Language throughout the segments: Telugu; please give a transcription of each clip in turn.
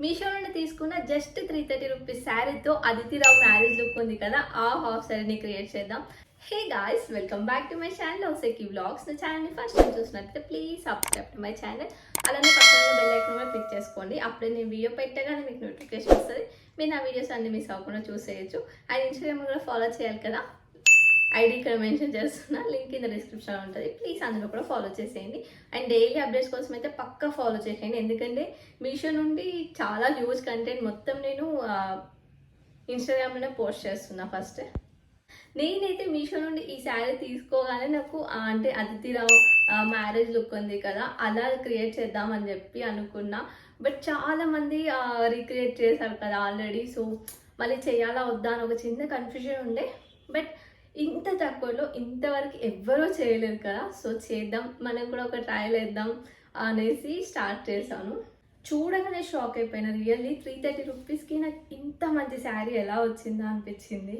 మీషో నుండి తీసుకున్న just 330 rupees శారీతో Aditi Rao marriage look ఉంది కదా, ఆ హాఫ్ శారీని క్రియేట్ చేద్దాం. Hey guys, welcome back to my channel హౌసెకి vlogs. నా ఛానల్ని ఫస్ట్ టైం చూసినట్లయితే please subscribe to my channel. అలానే పక్కన బెల్ ఐకాన్ కూడా క్లిక్ చేసుకోండి. అప్పుడే నేను వీడియో పెట్టగానే మీకు నోటిఫికేషన్ వస్తుంది. మీరు నా వీడియోస్ అన్ని మిస్ అవ్వకుండా చూసేయచ్చు. అండ్ ఇన్స్టాగ్రామ్ కూడా ఫాలో చేయాలి కదా, ఐడి ఇక్కడ మెన్షన్ చేస్తున్నా, లింక్ కింద డిస్క్రిప్షన్లో ఉంటుంది. ప్లీజ్ అందులో కూడా ఫాలో చేసేయండి. అండ్ డైలీ అప్డేట్స్ కోసం అయితే పక్కా ఫాలో చేసేయండి. ఎందుకంటే మీషో నుండి చాలా హ్యూజ్ కంటెంట్ మొత్తం నేను ఇన్స్టాగ్రామ్లోనే పోస్ట్ చేస్తున్నా. ఫస్ట్ నేనైతే మీషో నుండి ఈ శారీ తీసుకోగానే నాకు అంటే అదితిరావు మ్యారేజ్ లుక్ ఉంది కదా, అలా క్రియేట్ చేద్దామని చెప్పి అనుకున్నా. బట్ చాలామంది రీక్రియేట్ చేశారు కదా ఆల్రెడీ. సో మళ్ళీ చేయాలా వద్దా అని ఒక చిన్న కన్ఫ్యూజన్ ఉండే. బట్ ఇంత తక్కువలో ఇంతవరకు ఎవ్వరూ చేయలేదు కదా, సో చేద్దాం, మనం కూడా ఒక ట్రయల్ వేద్దాం అనేసి స్టార్ట్ చేశాను. చూడగానే షాక్ అయిపోయినా. రియల్లీ 330 రూపీస్కి నాకు ఇంత మంచి శారీ ఎలా వచ్చిందా అనిపించింది.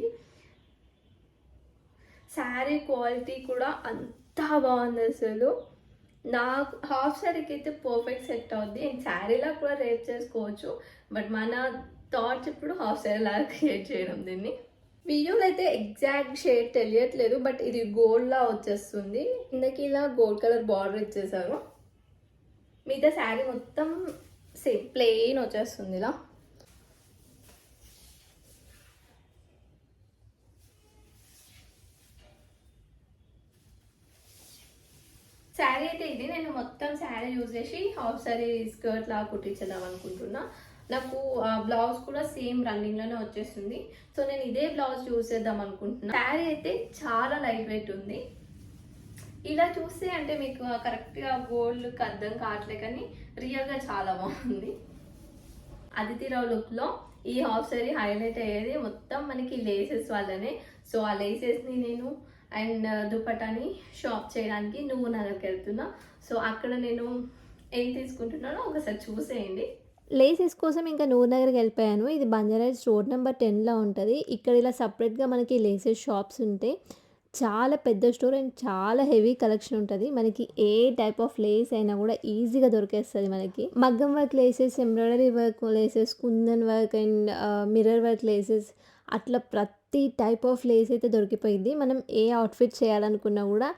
శారీ క్వాలిటీ కూడా అంతా బాగుంది అసలు. నాకు హాఫ్ శారీకి అయితే పర్ఫెక్ట్ సెట్ అవుద్ది. అండ్ శారీలా కూడా రేప్ చేసుకోవచ్చు. బట్ మన థాట్స్ ఇప్పుడు హాఫ్ శారీ లాగా క్రియేట్ చేయడం. దీన్ని వీడియోలో అయితే ఎగ్జాక్ట్ షేడ్ తెలియట్లేదు, బట్ ఇది గోల్డ్లా వచ్చేస్తుంది. కిందకి ఇలా గోల్డ్ కలర్ బార్డర్ ఇచ్చేసారు. మిగతా శారీ మొత్తం సేమ్ ప్లెయిన్ వచ్చేస్తుంది ఇలా. శారీ అయితే ఇది నేను మొత్తం శారీ యూజ్ చేసి హాఫ్ శారీ స్కర్ట్ లాగా కుట్టించేద్దాం అనుకుంటున్నా. నాకు బ్లౌజ్ కూడా సేమ్ రన్నింగ్లోనే వచ్చేస్తుంది. సో నేను ఇదే బ్లౌజ్ యూజ్ చేద్దాం అనుకుంటున్నా. శారీ అయితే చాలా లైట్ వెయిట్ ఉంది. ఇలా చూస్తే అంటే మీకు కరెక్ట్గా గోల్డ్ అర్థం కావట్లే, కానీ రియల్గా చాలా బాగుంది. అదితిరావు లుక్లో ఈ హాఫ్ శారీ హైలైట్ అయ్యేది మొత్తం మనకి లేసెస్ వల్లనే. సో ఆ లేసెస్ని నేను అండ్ దుపట్టాని షాప్ చేయడానికి నువ్వు నగర్కి వెళ్తున్నా. సో అక్కడ నేను ఏం తీసుకుంటున్నానో ఒకసారి చూసేయండి. లేసెస్ కోసం ఇంకా నూర్ నగర్కి వెళ్ళిపోయాను. ఇది బంజారాహిల్స్ రోడ్ నెంబర్ 10లో ఉంటుంది. ఇక్కడ ఇలా సపరేట్గా మనకి లేసెస్ షాప్స్ ఉంటాయి. చాలా పెద్ద స్టోర్ అండ్ చాలా హెవీ కలెక్షన్ ఉంటుంది. మనకి ఏ టైప్ ఆఫ్ లేస్ అయినా కూడా ఈజీగా దొరికేస్తుంది. మనకి మగ్గం work laces, embroidery work laces, kundan work and mirror work laces, అట్లా ప్రతి టైప్ ఆఫ్ లేస్ అయితే దొరికిపోయింది. మనం ఏ అవుట్ఫిట్ చేయాలనుకున్నా కూడా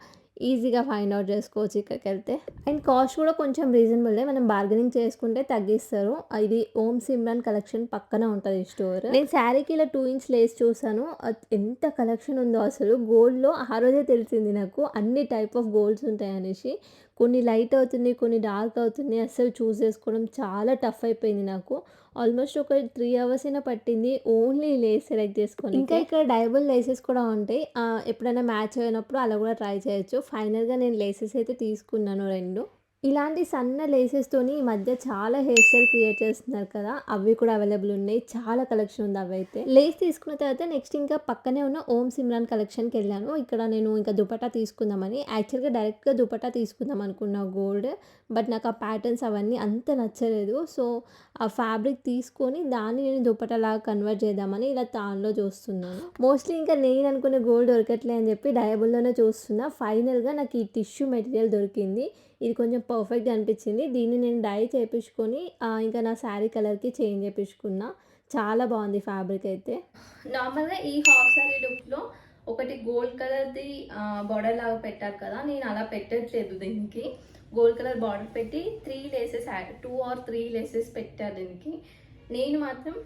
ఈజీగా ఫైండ్ అవుట్ చేసుకోవచ్చు ఇక్కడికి వెళ్తే. అండ్ కాస్ట్ కూడా కొంచెం రీజనబుల్. మనం బార్గెనింగ్ చేసుకుంటే తగ్గిస్తారు. ఇది ఓం సిమ్రాన్ కలెక్షన్ పక్కన ఉంటుంది ఈ స్టోర్. నేను శారీకి ఇలా 2 ఇంచ్ లేస్ చూసాను. ఎంత కలెక్షన్ ఉందో అసలు. గోల్డ్లో ఆ రోజే తెలిసింది నాకు అన్ని టైప్ ఆఫ్ గోల్డ్స్ ఉంటాయి అనేసి. కొన్ని లైట్ అవుతుంది, కొన్ని డార్క్ అవుతుంది. అసలు చూస్ చేసుకోవడం చాలా టఫ్ అయిపోయింది నాకు. ఆల్మోస్ట్ ఒక 3 అవర్స్ అయినా పట్టింది ఓన్లీ లేస్ సెలెక్ట్ చేసుకొని. ఇంకా ఇక్కడ డైబుల్ లేసెస్ కూడా ఉంటాయి. ఎప్పుడైనా మ్యాచ్ అయినప్పుడు అలా కూడా ట్రై చేయొచ్చు. ఫైనల్గా నేను లేసెస్ అయితే తీసుకున్నాను 2. ఇలాంటి సన్న లేసెస్తోని ఈ మధ్య చాలా హెయిర్ స్టైల్ క్రియేట్ చేస్తున్నారు కదా, అవి కూడా అవైలబుల్ ఉన్నాయి. చాలా కలెక్షన్ ఉంది అవి అయితే. లేస్ తీసుకున్న తర్వాత నెక్స్ట్ ఇంకా పక్కనే ఉన్న ఓం సిమ్రాన్ కలెక్షన్కి వెళ్ళాను. ఇక్కడ నేను ఇంకా దుపట్టా తీసుకుందామని, యాక్చువల్గా డైరెక్ట్గా దుపట్టా తీసుకుందాం అనుకున్నా గోల్డ్. బట్ నాకు ఆ ప్యాటర్న్స్ అవన్నీ అంత నచ్చలేదు. సో ఆ ఫ్యాబ్రిక్ తీసుకొని దాన్ని నేను దుపట్టాలాగా కన్వర్ట్ చేద్దామని ఇలా తాన్లో చూస్తున్నాను. మోస్ట్లీ ఇంకా నేను అనుకునే గోల్డ్ దొరకట్లే అని చెప్పి డయబుల్లోనే చూస్తున్నా. ఫైనల్గా నాకు ఈ టిష్యూ మెటీరియల్ దొరికింది. ఇది కొంచెం పర్ఫెక్ట్గా అనిపించింది. దీన్ని నేను డై చేయించుకొని ఇంకా నా శారీ కలర్కి చేంజ్ చేయించుకున్నా. చాలా బాగుంది ఫ్యాబ్రిక్ అయితే. నార్మల్గా ఈ హాఫ్ శారీ లుక్లో ఒకటి గోల్డ్ కలర్ది బార్డర్ లాగా పెట్టారు కదా, నేను అలా పెట్టట్లేదు. దీనికి గోల్డ్ కలర్ బార్డర్ పెట్టి 3 లేసెస్ 2 or 3 లేసెస్ పెట్టారు దీనికి. నేను మాత్రం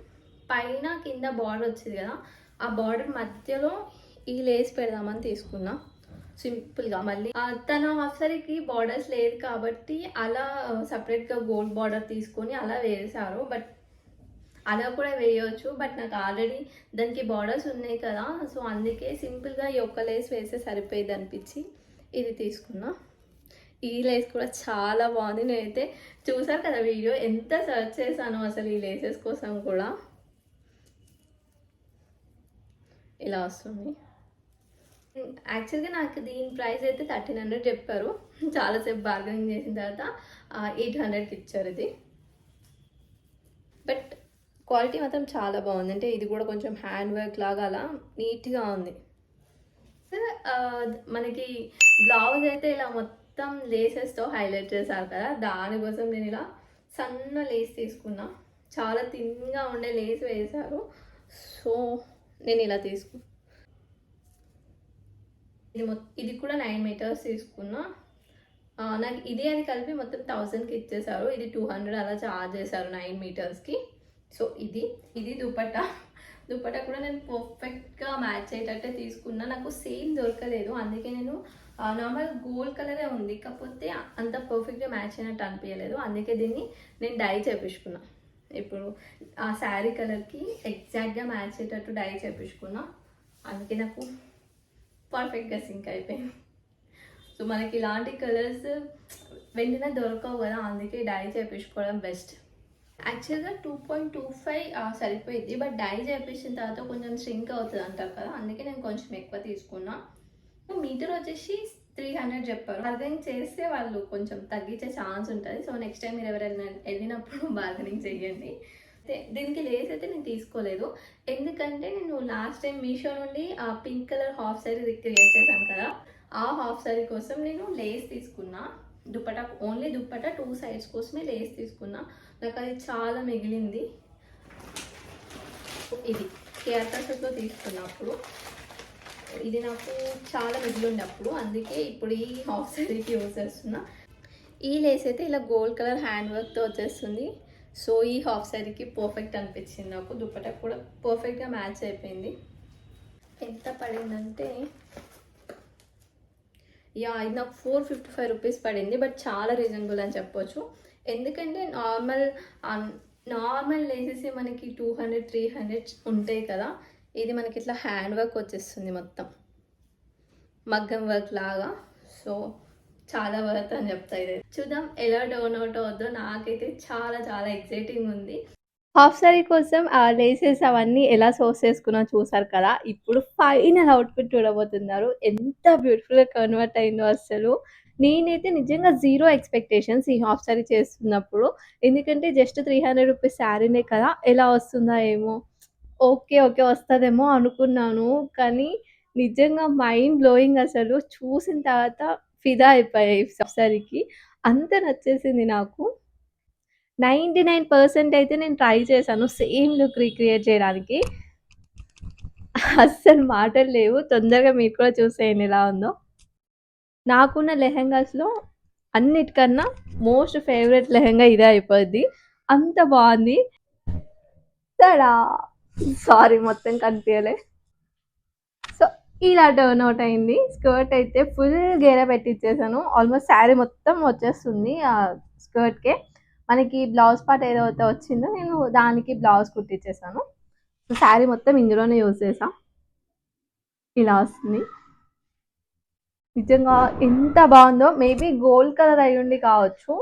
పైన కింద బార్డర్ వచ్చింది కదా, ఆ బార్డర్ మధ్యలో ఈ లేస్ పెడదామని తీసుకున్నా సింపుల్గా. మళ్ళీ తన హాఫ్ శారీకి బార్డర్స్ లేదు కాబట్టి అలా సపరేట్గా గోల్డ్ బార్డర్ తీసుకొని అలా వేసారు. బట్ అలా కూడా వేయవచ్చు. బట్ నాకు ఆల్రెడీ దానికి బార్డర్స్ ఉన్నాయి కదా, సో అందుకే సింపుల్గా ఈ ఒక్క లేస్ వేస్తే సరిపోయేది అనిపించి ఇది తీసుకున్నా. ఈ లేస్ కూడా చాలా బాగుంది. నేనైతే చూసారు కదా వీడియో, ఎంత సర్చ్ చేశాను అసలు ఈ లేసెస్ కోసం కూడా. ఇలా వస్తుంది. యాక్చువల్గా నాకు దీని ప్రైస్ అయితే 1300 చెప్పారు. చాలాసేపు బార్గెనింగ్ చేసిన తర్వాత 800కి ఇచ్చారు ఇది. బట్ క్వాలిటీ మాత్రం చాలా బాగుంది. అంటే ఇది కూడా కొంచెం హ్యాండ్ వర్క్ లాగా అలా నీట్గా ఉంది. మనకి బ్లౌజ్ అయితే ఇలా మొత్తం లేసెస్తో హైలైట్ చేశారు కదా, దానికోసం నేను ఇలా సన్న లేస్ తీసుకున్నా. చాలా థిన్‌గా ఉండే లేస్ వేశారు. సో, నేను ఇలా ఇది కూడా 9 మీటర్స్ తీసుకున్నా. నాకు ఇది అది కలిపి మొత్తం 1000కి ఇచ్చేసారు. ఇది 200 అలా చార్జ్ చేశారు 9 మీటర్స్‌కి. సో, ఇది దుపట్టా. దుపట్టా కూడా నేను పర్ఫెక్ట్‌గా మ్యాచ్ అయ్యేటట్టే తీసుకున్నా. నాకు సేమ్ దొరకలేదు. అందుకే నేను నార్మల్ గోల్డ్ కలరే ఉంది. కాకపోతే అంత పర్ఫెక్ట్‌గా మ్యాచ్ అయినట్టు అనిపియలేదు. అందుకే దీన్ని నేను డై చేపించుకున్నా. ఇప్పుడు ఆ శారీ కలర్‌కి ఎగ్జాక్ట్‌గా మ్యాచ్ అయ్యేటట్టు డై చేపించుకున్నా. అందుకే నాకు పర్ఫెక్ట్‌గా సింక్ అయిపోయింది. సో, మనకి ఇలాంటి కలర్స్ వెంటనే దొరకవు కదా! అందుకే డై చేపించుకోవడం బెస్ట్. యాక్చువల్‌గా 2.25 సరిపోయిద్ది. బట్ డై చేపించిన తర్వాత కొంచెం ష్రింక్ అవుతది అంటారు కదా! అందుకే నేను కొంచెం ఎక్కువ తీసుకున్నా. మీటర్ వచ్చేసి 300 చెప్పారు. బార్గెనింగ్ చేస్తే వాళ్ళు కొంచెం తగ్గించే ఛాన్స్ ఉంటది. సో, నెక్స్ట్ టైమ్ మీరు ఎవరైనా ఎళ్ళినప్పుడు బార్గెనింగ్ చేయండి. దీనికి లేస్ అయితే నేను తీసుకోలేదు. ఎందుకంటే నేను లాస్ట్ టైం మీషో నుండి pink colour half sorry create చేశాను కదా! ఆ హాఫ్ సారీ కోసం నేను లేస్ తీసుకున్నా. దుపట్టా ఓన్లీ దుపట్టా 2 సైడ్స్ కోసమే లేస్ తీసుకున్నా. నాకు అది చాలా మిగిలింది. ఇది కేఆర్ కసెస్‌లో తీసుకున్నప్పుడు ఇది నాకు చాలా మిగిలుండే అప్పుడు. అందుకే ఇప్పుడు ఈ హాఫ్ సారీకి యూజ్ చేస్తున్నా. ఈ లేస్ అయితే ఇలా గోల్డ్ కలర్ హ్యాండ్ వర్క్‌తో వచ్చేస్తుంది. సో, ఈ హాఫ్ సారీకి పర్ఫెక్ట్ అనిపించింది నాకు. దుపట్టా కూడా పర్ఫెక్ట్‌గా మ్యాచ్ అయిపోయింది. ఎంత పడిందంటే ఇది నాకు 455 రూపీస్ పడింది. బట్ చాలా రీజనబుల్ అని చెప్పొచ్చు. ఎందుకంటే నార్మల్ లేసెస్ మనకి 200, 300 ఉంటాయి కదా! ఇది మనకి ఇట్లా హ్యాండ్ వర్క్ వచ్చేస్తుంది మొత్తం. మగ్గం వర్క్ లాగా. సో, చాలా వర్త్ అని చెప్తా ఇదైతే. చూద్దాం ఎలా టర్న్ అవుట్ అవుద్దో. నాకైతే చాలా చాలా ఎక్సైటింగ్ ఉంది. హాఫ్ సారీ కోసం లేసెస్ అవన్నీ ఎలా సోర్స్ చేసుకున్నా చూసారు కదా! ఇప్పుడు ఫైనల్ అవుట్‌ఫిట్ చూడబోతున్నారు. ఎంత బ్యూటిఫుల్‌గా కన్వర్ట్ అయిందో అస్సలు. నేనైతే నిజంగా జీరో ఎక్స్‌పెక్టేషన్స్ ఈ హాఫ్ సారీ చేస్తున్నప్పుడు. ఎందుకంటే జస్ట్ 300 రూపీస్ శారీనే కదా! ఎలా వస్తుందా ఏమో! ఓకే. ఓకే. వస్తదేమో అనుకున్నాను. కానీ నిజంగా మైండ్ బ్లోయింగ్ అసలు. చూసిన తర్వాత ఫిదా అయిపోయా ఈ హాఫ్ సారీకి. అంత నచ్చేసింది నాకు. 99% అయితే నేను ట్రై చేశాను సేమ్ లుక్ రీక్రియేట్ చేయడానికి. అస్సలు మాటలు లేవు. తొందరగా మీరు కూడా చూసేయండి ఎలా ఉందో. నాకున్న లెహెంగాస్‌లో అన్నిటికన్నా మోస్ట్ ఫేవరెట్ లెహెంగా ఇదే అయిపోద్ది. అంత బావుంది. తడా! సారీ మొత్తం కనిపియలే. సో, ఇలా టర్న్ అవుట్ అయింది. స్కర్ట్ అయితే ఫుల్ గేరా పెట్టిచ్చేసాను. ఆల్మోస్ట్ శారీ మొత్తం వచ్చేస్తుంది స్కర్ట్‌కే. మనకి బ్లౌజ్ పార్ట్ ఏదైతే వచ్చిందో నేను దానికి బ్లౌజ్ కుట్టిచ్చేసాను. సో, శారీ మొత్తం ఇందులోనే యూజ్ చేశా. ఇలా వస్తుంది. నిజంగా ఎంత బావుందో. మేబీ గోల్డ్ కలర్ అయ్యుండి కావచ్చు.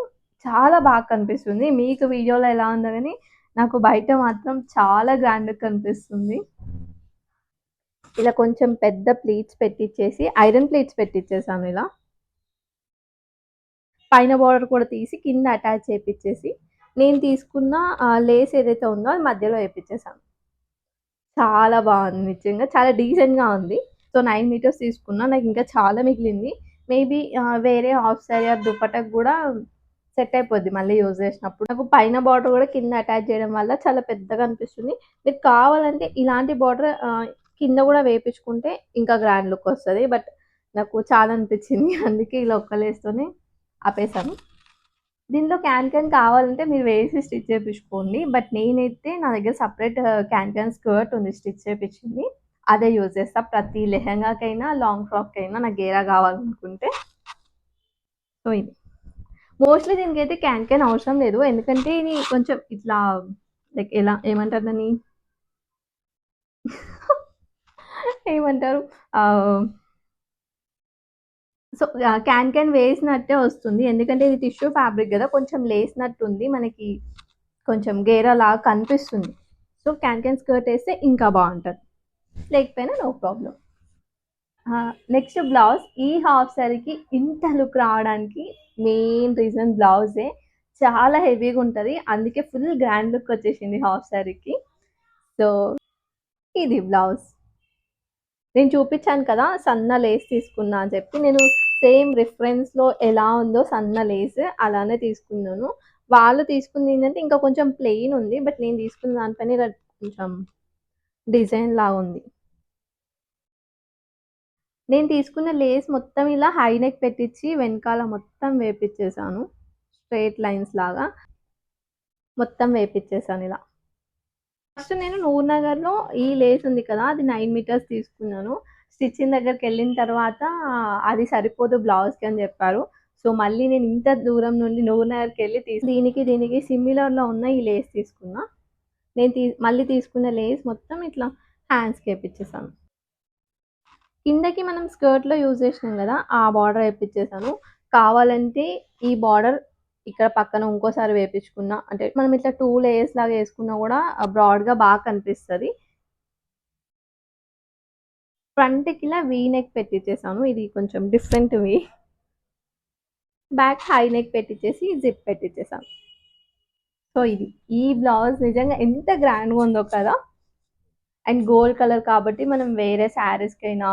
చాలా బాగా కనిపిస్తుంది. మీకు వీడియోలో ఎలా ఉందో గానీ, నాకు బయట మాత్రం చాలా గ్రాండ్‌గా కనిపిస్తుంది. ఇలా కొంచెం పెద్ద ప్లీట్స్ పెట్టిచ్చేసి, ఐరన్ ప్లీట్స్ పెట్టిచ్చేసాను ఇలా. పైన బోర్డర్ కూడా తీసి కింద అటాచ్ చేపిచ్చేసి, నేను తీసుకున్న లేస్ ఏదైతే ఉందో అది మధ్యలో ఏపిచ్చేసాను. చాలా బావుంది నిజంగా. చాలా డీసెంట్‌గా ఉంది. సో, 9 మీటర్స్ తీసుకున్నా. నాకింకా చాలా మిగిలింది. మేబీ వేరే హాఫ్ సారీ ఆర్ దుపట్టాకి గూడా సెట్ అయిపోద్ది మళ్ళీ యూజ్ చేసినప్పుడు. నాకు పైన బార్డర్ గూడా కింద అటాచ్ చేయడం వల్ల చాలా పెద్దగా అనిపిస్తుంది. మీకు కావాలంటే ఇలాంటి బార్డర్ కింద గూడా వేపించుకుంటే ఇంకా గ్రాండ్ లుక్ వస్తది. బట్ నాకు చాలా అనిపించింది. అందుకే ఇలా ఒక్క లేస్‌తోనే ఆపేసాను. దీంట్లో క్యాన్ కావాలంటే మీరు వేసి స్టిచ్ చేపించుకోండి. బట్ నేనైతే నా దగ్గర సెపరేట్ క్యాన్ స్కర్ట్ ఉంది స్టిచ్ చేపించింది. అదే యూజ్ చేస్తా. ప్రతి లెహెంగాకైనా, లాంగ్ ఫ్రాక్‌కైనా నాకు గేరా కావాలనుకుంటే. సో, ఇది. మోస్ట్‌లీ దీనికైతే క్యాన్ అవసరం లేదు. ఎందుకంటే ఇది కొంచెం ఇట్లా లైక్ ఎలా ఏమంటారు దాన్ని? ఏమంటారు? ఆహ్, సో, క్యాన్ వేసినట్టే వస్తుంది. ఎందుకంటే ఇది టిష్యూ ఫ్యాబ్రిక్ గదా! కొంచెం లేసినట్టుంది. మనకి కొంచెం గేరాలాగా కనిపిస్తుంది. సో, క్యాన్ స్కర్ట్ ఏస్తే ఇంకా బావుంటది. లేకపోయినా నో ప్రాబ్లమ్. Next blouse. ఈ హాఫ్ సారీకి ఇంత లుక్ రావడానికి మెయిన్ రీజన్ బ్లౌజే. చాలా హెవీగా ఉంటది. అందుకే ఫుల్ గ్రాండ్ లుక్ వచ్చేసింది హాఫ్ సారీకి. సో, ఇది బ్లౌజ్. నేను చూపించాను కదా! సన్న లేస్ తీసుకున్నా అని చెప్పి. నేను సేమ్ రిఫరెన్స్‌లో ఎలా ఉందో సన్న లేస్ అలానే తీసుకున్నాను. వాళ్ళు తీసుకుంది ఏంటంటే ఇంకా కొంచెం ప్లెయిన్ ఉంది. బట్ నేను తీసుకున్న దానిపైన ఇలా కొంచెం డిజైన్ లాగా ఉంది. నేను తీసుకున్న లేస్ మొత్తం ఇలా హై నెక్ పెట్టించి వెనకాల మొత్తం వేపిచ్చేసాను. స్ట్రెయిట్ లైన్స్ లాగా మొత్తం వేపిచ్చేసాను ఇలా. ఫస్ట్ నేను నూర్నగర్‌లో ఈ లేస్ ఉంది కదా! అది 9 మీటర్స్ తీసుకున్నాను. స్టిచ్చింగ్ దగ్గరికెళ్ళిన తర్వాత అది సరిపోదు బ్లౌజ్‌కి అని చెప్పారు. సో, మళ్ళీ నేను ఇంత దూరం నుండి నూర్నగర్‌కెళ్ళి దీనికి సిమిలర్‌లో ఉన్న ఈ లేస్ తీసుకున్నా. నేను మళ్ళీ తీసుకున్న లేస్ మొత్తం ఇట్లా హ్యాండ్స్‌కి ఏపిచ్చేసాను. కిందకి మనం స్కర్ట్‌లో యూజ్ చేసినాం కదా! ఆ బార్డర్ ఏపిచ్చేసాను. కావాలంటే ఈ బార్డర్ ఇక్కడ పక్కన ఇంకోసారి వేపించుకున్నా అంటే మనం ఇట్లా 2 లేయర్స్ లాగా ఏసుకున్నా కూడా బ్రాడ్‌గా బాగా కనిపిస్తది. ఫ్రంట్‌కి ఇలా వీ నెక్ పెట్టిచ్చేసాను. ఇది కొంచెం different V. Back high neck పెట్టిచ్చేసి జిప్ పెట్టిచ్చేసాను. సో, ఇది. ఈ బ్లౌజ్ నిజంగా ఎంత గ్రాండ్‌గా ఉందో కదా! అండ్ గోల్డ్ కలర్ కాబట్టి మనం వేరే శారీస్‌కైనా,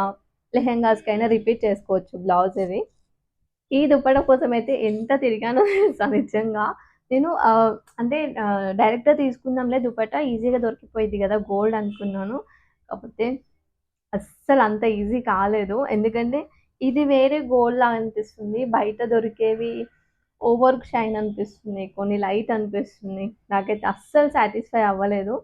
లెహెంగాస్‌కైనా రిపీట్ చేసుకోవచ్చు బ్లౌజ్ ఇది. ఈ దుప్పట కోసమైతే ఎంత తిరిగానో తెలుసా నిజంగా. నేను అంటే డైరెక్ట్‌గా తీసుకుందాంలే దుప్పట ఈజీగా దొరికిపోయిద్ది గదా! గోల్డ్ అనుకున్నాను. కాకపోతే అస్సలు అంత ఈజీ కాలేదు. ఎందుకంటే ఇది వేరే గోల్డ్‌లా అనిపిస్తుంది. బయట దొరికేవి ఓవర్ షైన్ అనిపిస్తుంది. కొన్ని లైట్ అనిపిస్తుంది. నాకైతే అస్సలు సాటిస్ఫై అవ్వలేదు.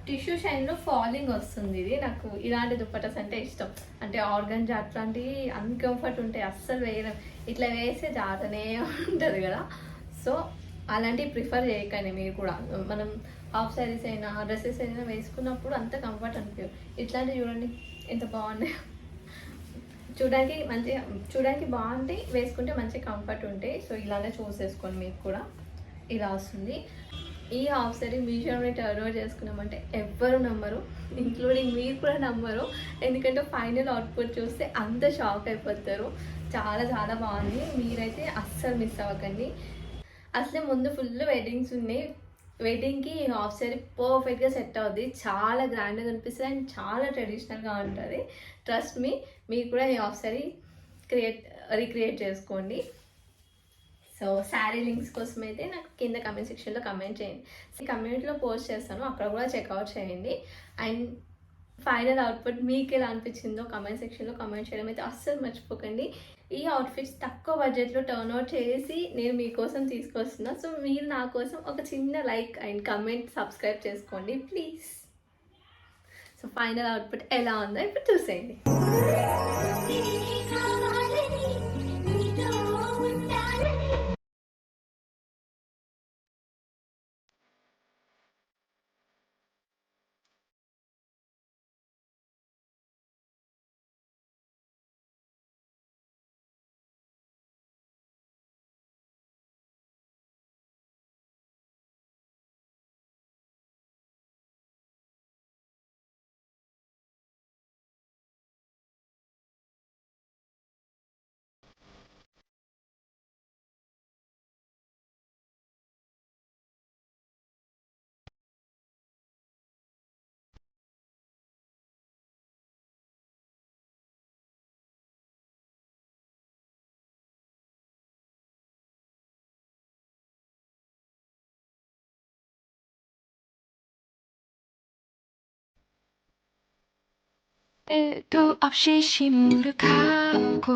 టిష్యూ షైన్‌లో ఫాలింగ్ వస్తుంది ఇది. నాకు ఇలాంటి దుప్పటాస్ అంటే ఇష్టం. అంటే ఆర్గాన్జా అట్లాంటివి అన్‌కంఫర్ట్ ఉంటాయి. అస్సలు వేయలేం. ఇట్లా వేస్తే జారనే ఉంటది గదా! సో, అలాంటివి ప్రిఫర్ చేయకండి మీరు కూడా. మనం హాఫ్ సారీస్ అయినా, డ్రెసెస్ అయినా వేసుకున్నప్పుడు అంత కంఫర్ట్ అనిపియవు. ఇట్లాంటివి చూడండి ఎంత బాగున్నాయో. చూడడానికి బాగుంటాయి. వేసుకుంటే మంచి కంఫర్ట్ ఉంటాయి. సో, ఇలానే చూస్ చేసుకోండి మీకు కూడా. ఇలా వస్తుంది. ఈ హాఫ్ సారీ మీషోలో టర్న్ ఓవర్ చేసుకున్నామంటే ఎవ్వరు నమ్మరు, ఇంక్లూడింగ్ మీరు కూడా నమ్మరు. ఎందుకంటే ఫైనల్ అవుట్పుట్ చూస్తే అంత షాక్ అయిపోతారు. చాలా చాలా బాగుంది. మీరైతే అస్సలు మిస్ అవ్వకండి. అసలే ముందు ఫుల్ వెడ్డింగ్స్ ఉన్నాయి. వెడ్డింగ్కి హాఫ్ సారీ పర్ఫెక్ట్గా సెట్ అవుద్ది. చాలా గ్రాండ్గా అనిపిస్తుంది అండ్ చాలా ట్రెడిషనల్గా ఉంటుంది. ట్రస్ట్ మీ, మీరు కూడా ఈ హాఫ్ సారీ రీక్రియేట్ చేసుకోండి. సో శారీ లింక్స్ కోసం అయితే నాకు కింద కమెంట్ సెక్షన్లో కమెంట్ చేయండి. కమ్యూనిటీలో పోస్ట్ చేస్తాను, అక్కడ కూడా చెక్అవుట్ చేయండి. అండ్ ఫైనల్ అవుట్పుట్ మీకు ఎలా అనిపించిందో కమెంట్ సెక్షన్లో కమెంట్ చేయడం అయితే అస్సలు మర్చిపోకండి. ఈ అవుట్ఫిట్స్ తక్కువ బడ్జెట్లో టర్న్ అవుట్ చేసి నేను మీకోసం తీసుకొస్తున్నా. సో మీరు నా కోసం ఒక చిన్న లైక్ అండ్ కమెంట్ సబ్స్క్రైబ్ చేసుకోండి ప్లీజ్. సో ఫైనల్ అవుట్పుట్ ఎలా ఉందో ఇప్పుడు చూసేయండి. 도 없이 시무룩하고